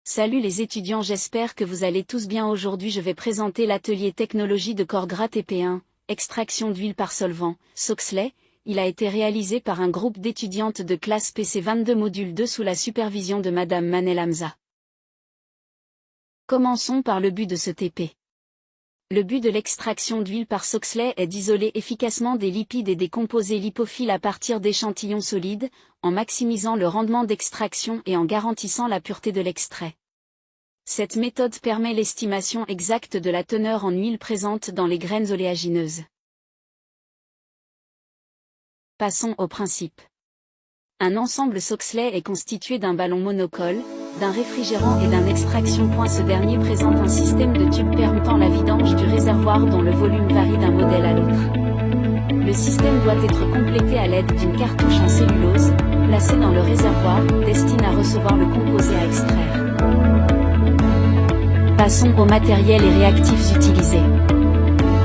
Salut les étudiants, j'espère que vous allez tous bien. Aujourd'hui je vais présenter l'atelier technologie de Corgrat TP1, extraction d'huile par solvant, Soxley. Il a été réalisé par un groupe d'étudiantes de classe PC22 module 2 sous la supervision de Madame Manel Hamza. Commençons par le but de ce TP. Le but de l'extraction d'huile par Soxley est d'isoler efficacement des lipides et des composés lipophiles à partir d'échantillons solides, en maximisant le rendement d'extraction et en garantissant la pureté de l'extrait. Cette méthode permet l'estimation exacte de la teneur en huile présente dans les graines oléagineuses. Passons au principe. Un ensemble Soxley est constitué d'un ballon monocole, d'un réfrigérant et d'un extraction point. Ce dernier présente un système de tubes permettant la vidange du réservoir dont le volume varie d'un modèle à l'autre. Le système doit être complété à l'aide d'une cartouche en cellulose, placée dans le réservoir, destinée à recevoir le composé à extraire. Passons au matériel et réactifs utilisés.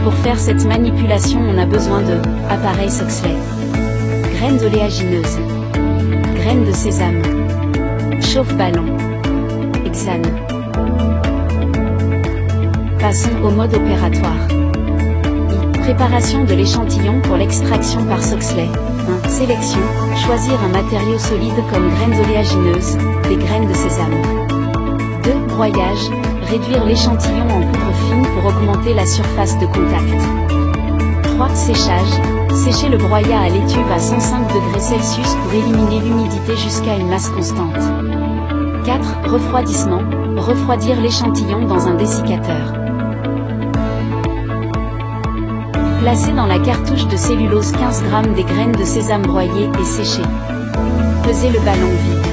Pour faire cette manipulation, on a besoin de appareil Soxley, graines oléagineuses, graines de sésame, chauffe-ballon, hexane. Passons au mode opératoire. Préparation de l'échantillon pour l'extraction par Soxley. 1. Sélection. Choisir un matériau solide comme graines oléagineuses, des graines de sésame. 2. Broyage. Réduire l'échantillon en poudre fine pour augmenter la surface de contact. 3. Séchage. Sécher le broyat à l'étuve à 105 degrés Celsius pour éliminer l'humidité jusqu'à une masse constante. 4. Refroidissement. Refroidir l'échantillon dans un dessiccateur. Placer dans la cartouche de cellulose 15 g des graines de sésame broyées et séchées. Peser le ballon vide.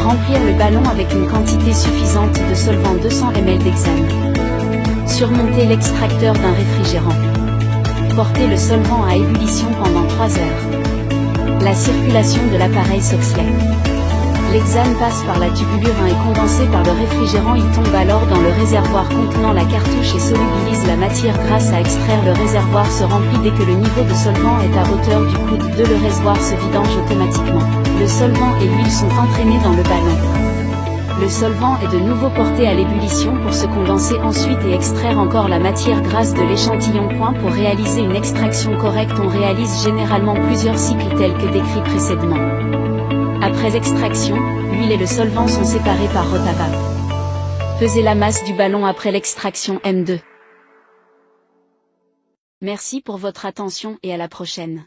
Remplir le ballon avec une quantité suffisante de solvant 200 ml d'hexane. Surmonter l'extracteur d'un réfrigérant. Porter le solvant à ébullition pendant 3 heures. La circulation de l'appareil Soxley. L'hexane passe par la tubulure 1 et condensé par le réfrigérant. Il tombe alors dans le réservoir contenant la cartouche et solubilise la matière grasse à extraire. Le réservoir se remplit dès que le niveau de solvant est à hauteur du coude 2. Le réservoir se vidange automatiquement. Le solvant et l'huile sont entraînés dans le ballon. Le solvant est de nouveau porté à l'ébullition pour se condenser ensuite et extraire encore la matière grasse de l'échantillon. Pour réaliser une extraction correcte, on réalise généralement plusieurs cycles tels que décrits précédemment. Après extraction, l'huile et le solvant sont séparés par rotavac. Pesez la masse du ballon après l'extraction M2. Merci pour votre attention et à la prochaine.